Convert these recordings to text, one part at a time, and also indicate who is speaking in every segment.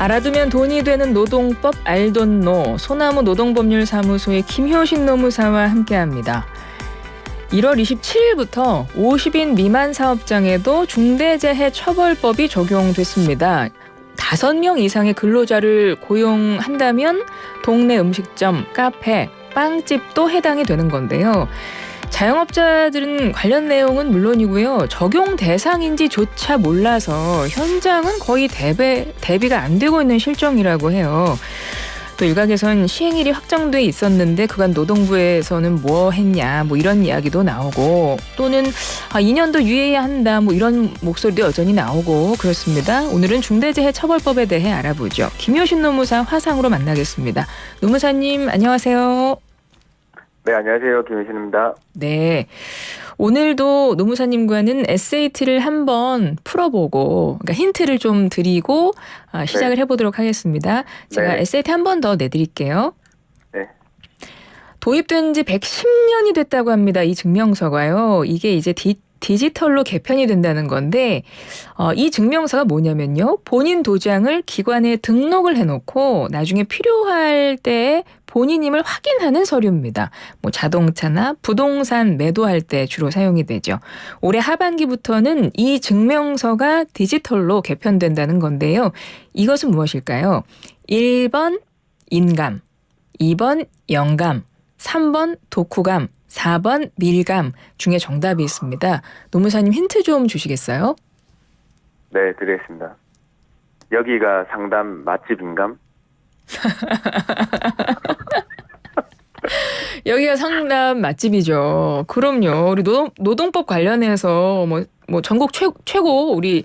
Speaker 1: 알아두면 돈이 되는 노동법 알돈노 소나무 노동법률사무소의 김효신 노무사와 함께합니다. 1월 27일부터 50인 미만 사업장에도 중대재해처벌법이 적용됐습니다. 5명 이상의 근로자를 고용한다면 동네 음식점, 카페, 빵집도 해당이 되는 건데요. 자영업자들은 관련 내용은 물론이고요. 적용 대상인지조차 몰라서 현장은 거의 대비가 안 되고 있는 실정이라고 해요. 또 일각에선 시행일이 확정돼 있었는데 그간 노동부에서는 뭐 했냐 이런 이야기도 나오고 또는 2년 더 유예해야 한다 이런 목소리도 여전히 나오고 그렇습니다. 오늘은 중대재해처벌법에 대해 알아보죠. 김효신 노무사 화상으로 만나겠습니다. 노무사님 안녕하세요.
Speaker 2: 네, 안녕하세요. 김효신입니다.
Speaker 1: 네. 오늘도 노무사님과는 SAT를 한번 풀어보고, 그러니까 힌트를 좀 드리고 시작을 해보도록 하겠습니다. 제가 SAT 한 번 더 내드릴게요.
Speaker 2: 네.
Speaker 1: 도입된 지 110년이 됐다고 합니다. 이 증명서가요. 이게 이제 디지털로 개편이 된다는 건데 이 증명서가 뭐냐면요. 본인 도장을 기관에 등록을 해놓고 나중에 필요할 때 본인임을 확인하는 서류입니다. 자동차나 부동산 매도할 때 주로 사용이 되죠. 올해 하반기부터는 이 증명서가 디지털로 개편된다는 건데요. 이것은 무엇일까요? 1번 인감, 2번 영감, 3번 독후감, 4번 밀감 중에 정답이 있습니다. 노무사님 힌트 좀 주시겠어요?
Speaker 2: 네, 드리겠습니다. 여기가 상담 맛집인감?
Speaker 1: 여기가 상담 맛집이죠. 그럼요. 우리 노동법 관련해서 전국 최고 우리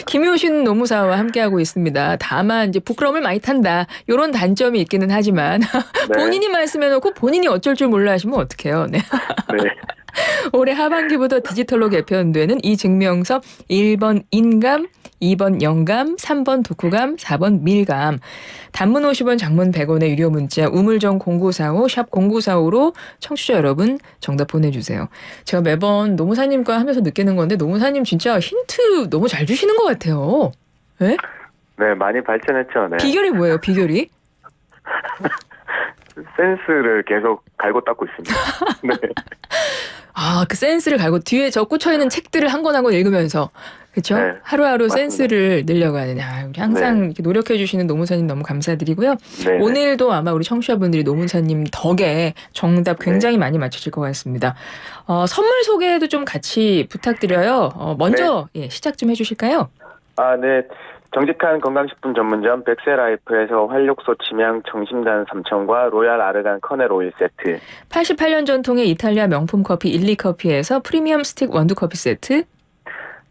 Speaker 1: 김효신 노무사와 함께하고 있습니다. 다만 이제 부끄러움을 많이 탄다. 이런 단점이 있기는 하지만
Speaker 2: 네.
Speaker 1: 본인이 말씀해놓고 본인이 어쩔 줄 몰라 하시면 어떡해요. 네.
Speaker 2: 네.
Speaker 1: 올해 하반기부터 디지털로 개편되는 이 증명서 1번 인감, 2번 영감, 3번 독후감, 4번 밀감. 단문 50원, 장문 100원의 유료 문자 우물정 0945 샵 0945로 청취자 여러분 정답 보내주세요. 제가 매번 노무사님과 하면서 느끼는 건데 노무사님 진짜 힌트 너무 잘 주시는 것 같아요. 네?
Speaker 2: 네, 많이 발전했죠. 네.
Speaker 1: 비결이 뭐예요? 비결이?
Speaker 2: 센스를 계속 갈고 닦고 있습니다. 네.
Speaker 1: 그 센스를 갈고 뒤에 저 꽂혀있는 책들을 한 권 한 권 읽으면서 그렇죠?
Speaker 2: 네,
Speaker 1: 하루하루
Speaker 2: 맞습니다.
Speaker 1: 센스를 늘려가는 우리 항상
Speaker 2: 네.
Speaker 1: 이렇게 노력해 주시는 노무사님 너무 감사드리고요.
Speaker 2: 네.
Speaker 1: 오늘도 아마 우리 청취자분들이 노무사님 덕에 정답 굉장히 많이 맞추실 것 같습니다. 선물 소개도 좀 같이 부탁드려요. 먼저 시작 좀 해주실까요?
Speaker 2: 네. 정직한 건강식품 전문점 백세라이프에서 활력소 침향 정심단 3,000과 로얄 아르간 커넬 오일 세트.
Speaker 1: 88년 전통의 이탈리아 명품 커피 일리커피에서 프리미엄 스틱 원두커피 세트.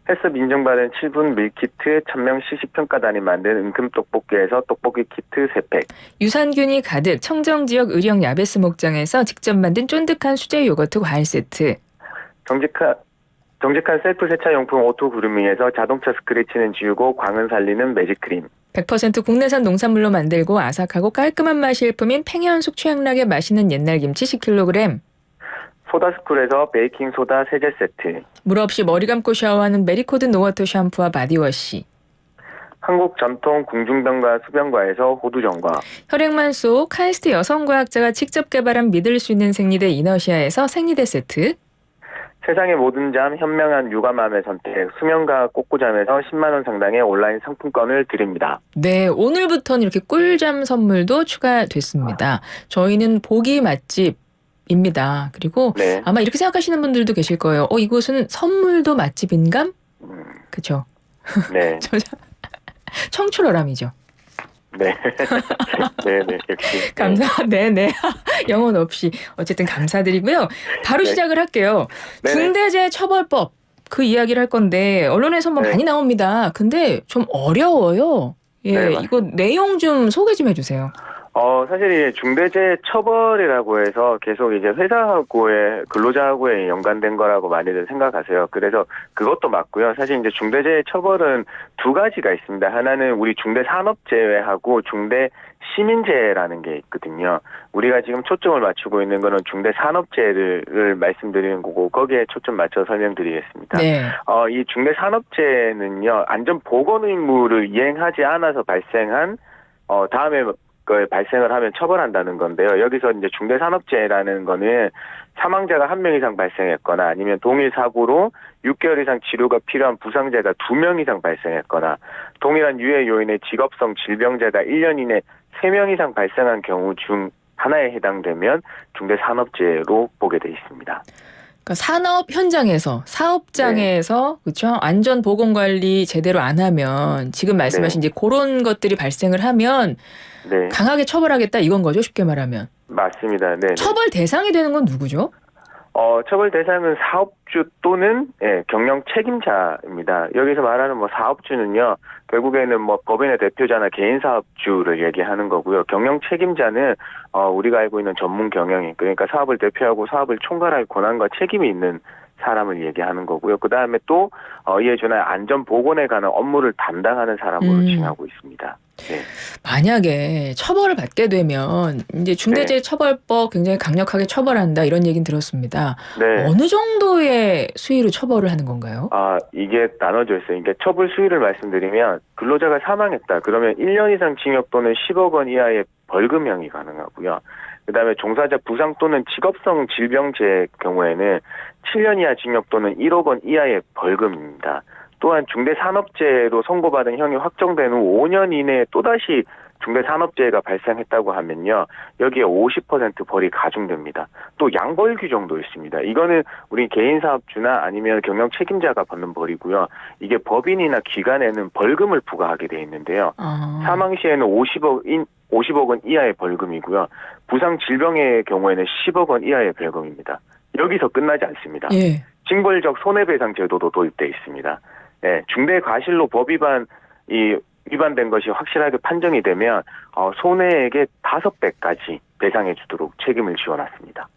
Speaker 2: 헬스업 인증받은 7분 밀키트 1000명 시식평가단이 만든 은금 떡볶이에서 떡볶이 키트 3팩.
Speaker 1: 유산균이 가득 청정지역 의령 야베스 목장에서 직접 만든 쫀득한 수제 요거트 과일 세트.
Speaker 2: 정직한 셀프 세차용품 오토 그루밍에서 자동차 스크래치는 지우고 광은 살리는 매직크림.
Speaker 1: 100% 국내산 농산물로 만들고 아삭하고 깔끔한 맛이 일품인 팽현숙 최양락의 맛있는 옛날 김치 10kg.
Speaker 2: 소다스쿨에서 베이킹소다 세제 세트.
Speaker 1: 물 없이 머리 감고 샤워하는 메리코드 노워터 샴푸와 바디워시.
Speaker 2: 한국 전통 궁중병과 수병과에서 호두정과.
Speaker 1: 혈액만 속 카이스트 여성과학자가 직접 개발한 믿을 수 있는 생리대 이너시아에서 생리대 세트.
Speaker 2: 세상의 모든 잠 현명한 육아맘의 선택 수면과학 꽃구잠에서 10만 원 상당의 온라인 상품권을 드립니다.
Speaker 1: 네, 오늘부터는 이렇게 꿀잠 선물도 추가됐습니다. 저희는 보기 맛집입니다. 그리고 아마 이렇게 생각하시는 분들도 계실 거예요. 이곳은 선물도 맛집인감? 그렇죠.
Speaker 2: 네.
Speaker 1: 청출어람이죠.
Speaker 2: 네. 네네. 역시.
Speaker 1: 네네. 영혼 없이. 어쨌든 감사드리고요. 바로 시작을 할게요.
Speaker 2: 네네.
Speaker 1: 중대재해처벌법 그 이야기를 할 건데 언론에서 많이 나옵니다. 근데 좀 어려워요.
Speaker 2: 네,
Speaker 1: 이거 내용 좀 소개 좀 해주세요.
Speaker 2: 사실 이제 중대재해처벌이라고 해서 계속 이제 회사하고의 근로자하고의 연관된 거라고 많이들 생각하세요. 그래서 그것도 맞고요. 사실 이제 중대재해처벌은 두 가지가 있습니다. 하나는 우리 중대산업재해하고 중대시민재해라는 게 있거든요. 우리가 지금 초점을 맞추고 있는 거는 중대산업재해를 말씀드리는 거고 거기에 초점 맞춰 설명드리겠습니다.
Speaker 1: 네.
Speaker 2: 이 중대산업재해는요. 안전보건 의무를 이행하지 않아서 발생한 다음에 발생을 하면 처벌한다는 건데요. 여기서 이제 중대산업재해라는 거는 사망자가 1명 이상 발생했거나 아니면 동일 사고로 6개월 이상 치료가 필요한 부상자가 2명 이상 발생했거나 동일한 유해 요인의 직업성 질병자가 1년 이내 3명 이상 발생한 경우 중 하나에 해당되면 중대산업재해로 보게 돼 있습니다.
Speaker 1: 그러니까 산업 현장에서 사업장에서 그렇죠. 안전 보건 관리 제대로 안 하면 지금 말씀하신 이제 그런 것들이 발생을 하면
Speaker 2: 네.
Speaker 1: 강하게 처벌하겠다 이건 거죠. 쉽게 말하면.
Speaker 2: 맞습니다. 네.
Speaker 1: 처벌 대상이 되는 건 누구죠?
Speaker 2: 처벌 대상은 사업주 또는 경영 책임자입니다. 여기서 말하는 사업주는요, 결국에는 법인의 대표자나 개인 사업주를 얘기하는 거고요. 경영 책임자는 우리가 알고 있는 전문 경영인, 그러니까 사업을 대표하고 사업을 총괄할 권한과 책임이 있는 사람을 얘기하는 거고요. 그 다음에 또 이에 준한 안전 보건에 관한 업무를 담당하는 사람으로 칭하고 있습니다. 네.
Speaker 1: 만약에 처벌을 받게 되면 이제 중대재해처벌법 굉장히 강력하게 처벌한다 이런 얘기는 들었습니다.
Speaker 2: 네.
Speaker 1: 어느 정도의 수위로 처벌을 하는 건가요?
Speaker 2: 이게 나눠져 있어요. 이게 처벌 수위를 말씀드리면 근로자가 사망했다. 그러면 1년 이상 징역 또는 10억 원 이하의 벌금형이 가능하고요. 그다음에 종사자 부상 또는 직업성 질병재해의 경우에는 7년 이하 징역 또는 1억 원 이하의 벌금입니다. 또한 중대산업재해로 선고받은 형이 확정된 후 5년 이내에 또다시 중대산업재해가 발생했다고 하면요. 여기에 50% 벌이 가중됩니다. 또 양벌 규정도 있습니다. 이거는 우리 개인 사업주나 아니면 경영 책임자가 받는 벌이고요. 이게 법인이나 기관에는 벌금을 부과하게 돼 있는데요. 사망 시에는 50억 원 이하의 벌금이고요. 부상 질병의 경우에는 10억 원 이하의 벌금입니다. 여기서 끝나지 않습니다.
Speaker 1: 예.
Speaker 2: 징벌적 손해배상 제도도 도입돼 있습니다. 예, 중대 과실로 법 위반된 것이 확실하게 판정이 되면 손해액의 5배까지 배상해 주도록 책임을 지어놨습니다.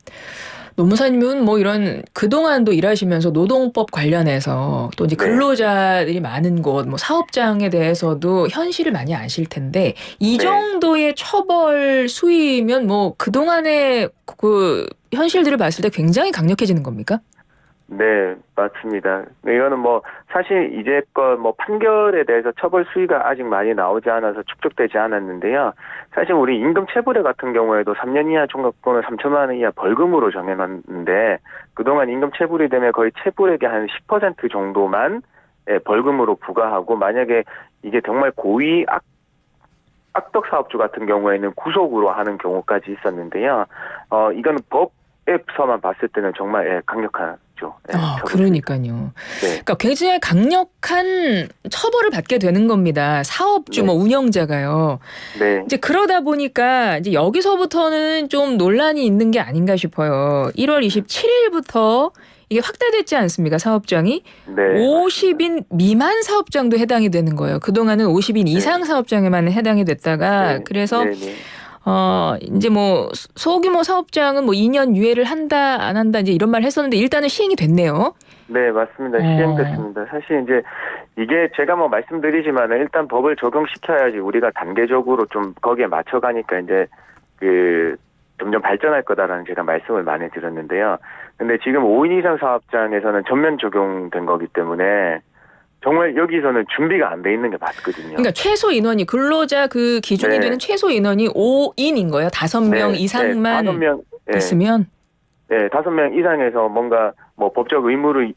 Speaker 1: 노무사님은 이런 그동안도 일하시면서 노동법 관련해서 또 이제 근로자들이 많은 곳, 사업장에 대해서도 현실을 많이 아실 텐데 이 정도의 처벌 수위면 그동안의 그 현실들을 봤을 때 굉장히 강력해지는 겁니까?
Speaker 2: 네, 맞습니다. 이거는 사실 이제껏 판결에 대해서 처벌 수위가 아직 많이 나오지 않아서 축적되지 않았는데요. 사실 우리 임금체불회 같은 경우에도 3년 이하 총각권은 3천만 원 이하 벌금으로 정해놨는데 그동안 임금체불이 되면 거의 체불액의 한 10% 정도만 벌금으로 부과하고 만약에 이게 정말 고의 악덕 사업주 같은 경우에는 구속으로 하는 경우까지 있었는데요. 이거는 법에서만 봤을 때는 정말 강력한
Speaker 1: 그러니까요.
Speaker 2: 네.
Speaker 1: 그러니까 굉장히 강력한 처벌을 받게 되는 겁니다. 사업주, 운영자가요.
Speaker 2: 네.
Speaker 1: 이제 그러다 보니까 이제 여기서부터는 좀 논란이 있는 게 아닌가 싶어요. 1월 27일부터 이게 확대됐지 않습니까? 사업장이.
Speaker 2: 네.
Speaker 1: 50인 미만 사업장도 해당이 되는 거예요. 그동안은 50인 이상 사업장에만 해당이 됐다가 그래서 이제 소규모 사업장은 2년 유예를 한다 안 한다 이제 이런 말 했었는데 일단은 시행이 됐네요.
Speaker 2: 네, 맞습니다. 시행됐습니다. 사실 이제 이게 제가 말씀드리지만 일단 법을 적용시켜야지 우리가 단계적으로 좀 거기에 맞춰가니까 이제 점점 발전할 거다라는 제가 말씀을 많이 드렸는데요. 근데 지금 5인 이상 사업장에서는 전면 적용된 거기 때문에 정말 여기서는 준비가 안 돼 있는 게 맞거든요.
Speaker 1: 그러니까 최소 인원이 근로자 그 기준이 되는 최소 인원이 5인인 거예요. 5명 이상만
Speaker 2: 5명
Speaker 1: 있으면.
Speaker 2: 네, 5명 이상에서 뭔가 법적 의무를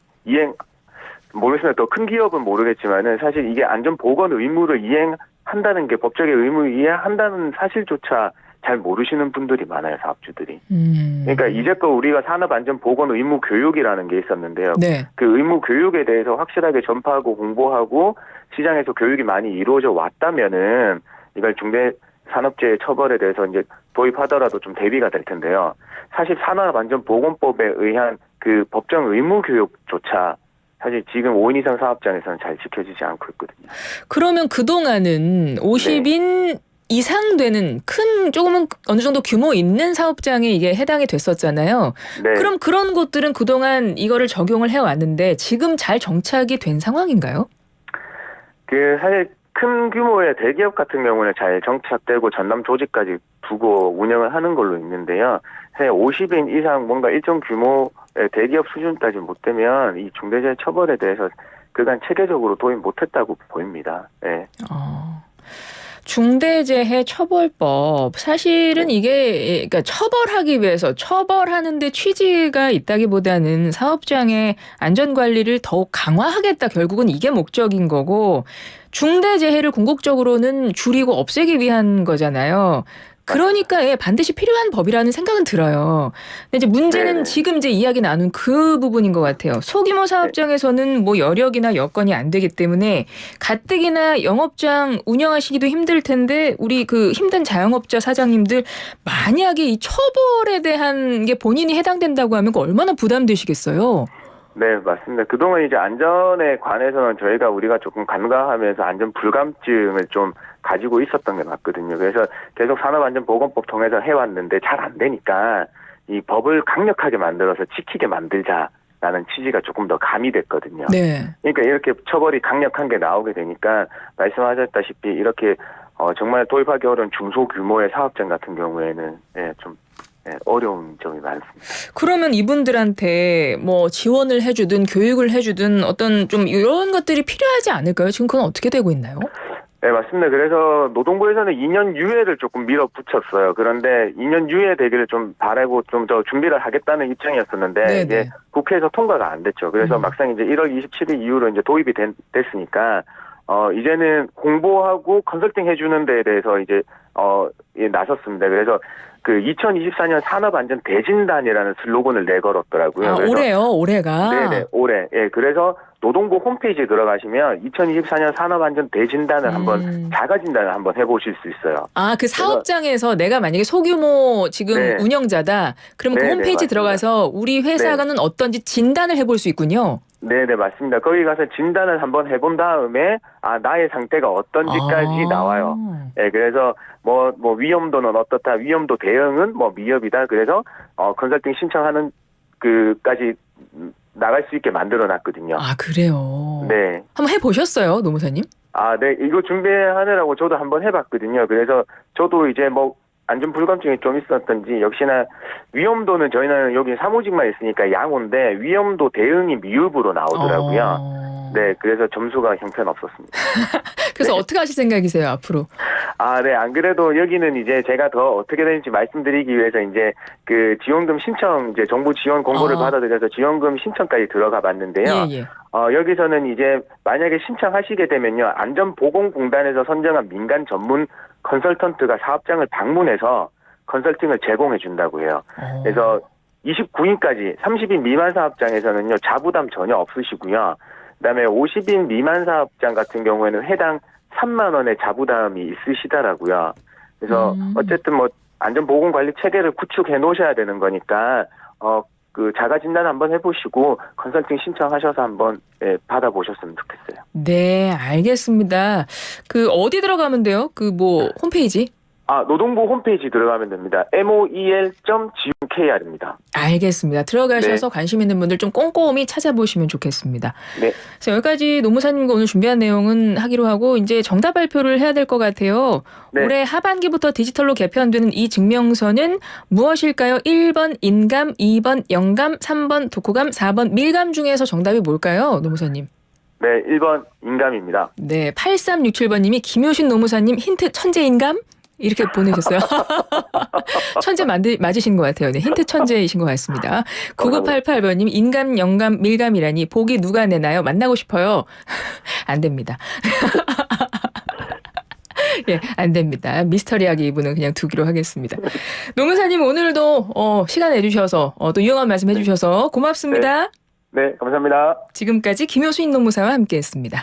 Speaker 2: 모르겠습니다. 더 큰 기업은 모르겠지만은 사실 이게 안전보건 의무를 이행한다는 게 법적의 의무를 이행한다는 사실조차 잘 모르시는 분들이 많아요, 사업주들이. 그러니까 이제껏 우리가 산업안전보건 의무 교육이라는 게 있었는데요.
Speaker 1: 네.
Speaker 2: 그 의무 교육에 대해서 확실하게 전파하고 공부하고 시장에서 교육이 많이 이루어져 왔다면은 이걸 중대산업재해 처벌에 대해서 이제 도입하더라도 좀 대비가 될 텐데요. 사실 산업안전보건법에 의한 그 법정 의무 교육조차 사실 지금 5인 이상 사업장에서는 잘 지켜지지 않고 있거든요.
Speaker 1: 그러면 그동안은 50인 이상 되는 큰 조금은 어느 정도 규모 있는 사업장에 이게 해당이 됐었잖아요.
Speaker 2: 네.
Speaker 1: 그럼 그런 곳들은 그동안 이거를 적용을 해왔는데 지금 잘 정착이 된 상황인가요?
Speaker 2: 사실 큰 규모의 대기업 같은 경우는 잘 정착되고 전담 조직까지 두고 운영을 하는 걸로 있는데요. 사실 50인 이상 뭔가 일정 규모의 대기업 수준까지 못 되면 이 중대재해 처벌에 대해서 그간 체계적으로 도입 못했다고 보입니다. 네.
Speaker 1: 중대재해처벌법 사실은 이게 그러니까 처벌하기 위해서 처벌하는데 취지가 있다기보다는 사업장의 안전관리를 더욱 강화하겠다 결국은 이게 목적인 거고 중대재해를 궁극적으로는 줄이고 없애기 위한 거잖아요. 그러니까 반드시 필요한 법이라는 생각은 들어요. 근데 이제 문제는
Speaker 2: 네네.
Speaker 1: 지금 이제 이야기 나눈 그 부분인 것 같아요. 소규모 사업장에서는 뭐 여력이나 여건이 안 되기 때문에 가뜩이나 영업장 운영하시기도 힘들 텐데 우리 그 힘든 자영업자 사장님들 만약에 이 처벌에 대한 게 본인이 해당된다고 하면 얼마나 부담되시겠어요?
Speaker 2: 네, 맞습니다. 그동안 이제 안전에 관해서는 우리가 조금 간과하면서 안전 불감증을 좀 가지고 있었던 게 맞거든요. 그래서 계속 산업안전보건법 통해서 해왔는데 잘 안 되니까 이 법을 강력하게 만들어서 지키게 만들자라는 취지가 조금 더 가미됐거든요.
Speaker 1: 네.
Speaker 2: 그러니까 이렇게 처벌이 강력한 게 나오게 되니까 말씀하셨다시피 이렇게 정말 도입하기 어려운 중소규모의 사업장 같은 경우에는 좀 어려운 점이 많습니다.
Speaker 1: 그러면 이분들한테 뭐 지원을 해주든 교육을 해주든 어떤 좀 이런 것들이 필요하지 않을까요? 지금 그건 어떻게 되고 있나요?
Speaker 2: 네, 맞습니다. 그래서 노동부에서는 2년 유예를 조금 밀어붙였어요. 그런데 2년 유예 되기를 좀 바라고 좀 더 준비를 하겠다는 입장이었었는데
Speaker 1: 네네.
Speaker 2: 이제 국회에서 통과가 안 됐죠. 그래서 막상 이제 1월 27일 이후로 이제 도입이 됐으니까 이제는 홍보하고 컨설팅 해주는 데에 대해서 이제 나섰습니다. 그래서 그 2024년 산업안전 대진단이라는 슬로건을 내걸었더라고요. 그래서
Speaker 1: 올해요, 올해가.
Speaker 2: 네네, 올해. 예, 그래서 노동부 홈페이지에 들어가시면 2024년 산업안전 대진단을 한번 자가진단을 한번 해보실 수 있어요.
Speaker 1: 그 사업장에서 내가 만약에 소규모 지금
Speaker 2: 네.
Speaker 1: 운영자다. 그러면 그
Speaker 2: 네네,
Speaker 1: 홈페이지
Speaker 2: 맞습니다.
Speaker 1: 들어가서 우리 회사가는 어떤지 진단을 해볼 수 있군요.
Speaker 2: 네네, 맞습니다. 거기 가서 진단을 한번 해본 다음에 나의 상태가 어떤지까지 나와요. 예, 그래서 뭐 위험도는 어떻다, 위험도 대응은 뭐 미흡이다. 그래서 컨설팅 신청하는 그까지 나갈 수 있게 만들어놨거든요.
Speaker 1: 그래요.
Speaker 2: 네.
Speaker 1: 한번 해보셨어요, 노무사님?
Speaker 2: 네, 이거 준비하느라고 저도 한번 해봤거든요. 그래서 저도 이제 뭐 안전 불감증이 좀 있었던지 역시나 위험도는 저희는 여기 사무직만 있으니까 양호인데 위험도 대응이 미흡으로 나오더라고요. 네, 그래서 점수가 형편없었습니다.
Speaker 1: 그래서
Speaker 2: 네.
Speaker 1: 어떻게 하실 생각이세요, 앞으로?
Speaker 2: 네, 안 그래도 여기는 이제 제가 더 어떻게 되는지 말씀드리기 위해서 이제 그 지원금 신청, 이제 정부 지원 공고를 받아들여서 지원금 신청까지 들어가 봤는데요.
Speaker 1: 예.
Speaker 2: 여기서는 이제 만약에 신청하시게 되면요, 안전보건공단에서 선정한 민간 전문 컨설턴트가 사업장을 방문해서 컨설팅을 제공해 준다고 해요. 그래서 29인까지 30인 미만 사업장에서는요, 자부담 전혀 없으시고요. 그다음에 50인 미만 사업장 같은 경우에는 해당 3만 원의 자부담이 있으시더라고요. 그래서 어쨌든 뭐 안전보건관리 체계를 구축해 놓으셔야 되는 거니까 그 자가 진단 한번 해보시고 컨설팅 신청하셔서 한번 받아보셨으면 좋겠어요.
Speaker 1: 네, 알겠습니다. 그 어디 들어가면 돼요? 그 뭐 홈페이지?
Speaker 2: 노동부 홈페이지 들어가면 됩니다. moel.gov.kr입니다.
Speaker 1: 알겠습니다. 들어가셔서
Speaker 2: 네.
Speaker 1: 관심 있는 분들 좀 꼼꼼히 찾아보시면 좋겠습니다.
Speaker 2: 네.
Speaker 1: 그래서 여기까지 노무사님과 오늘 준비한 내용은 하기로 하고 이제 정답 발표를 해야 될 것 같아요.
Speaker 2: 네.
Speaker 1: 올해 하반기부터 디지털로 개편되는 이 증명서는 무엇일까요? 1번 인감, 2번 영감, 3번 독후감, 4번 밀감 중에서 정답이 뭘까요? 노무사님.
Speaker 2: 네, 1번 인감입니다.
Speaker 1: 네, 8367번님이 김효신 노무사님 힌트 천재인감? 이렇게 보내셨어요. 천재 맞으신 것 같아요. 네, 힌트 천재이신 것 같습니다. 9988번님 인감, 영감, 밀감이라니 보기 누가 내나요? 만나고 싶어요. 안 됩니다. 예, 안 됩니다. 미스터리하게 이분은 그냥 두기로 하겠습니다. 노무사님 오늘도 시간 내주셔서 또 유용한 말씀 해주셔서 고맙습니다.
Speaker 2: 네, 감사합니다.
Speaker 1: 지금까지 김효신 노무사와 함께했습니다.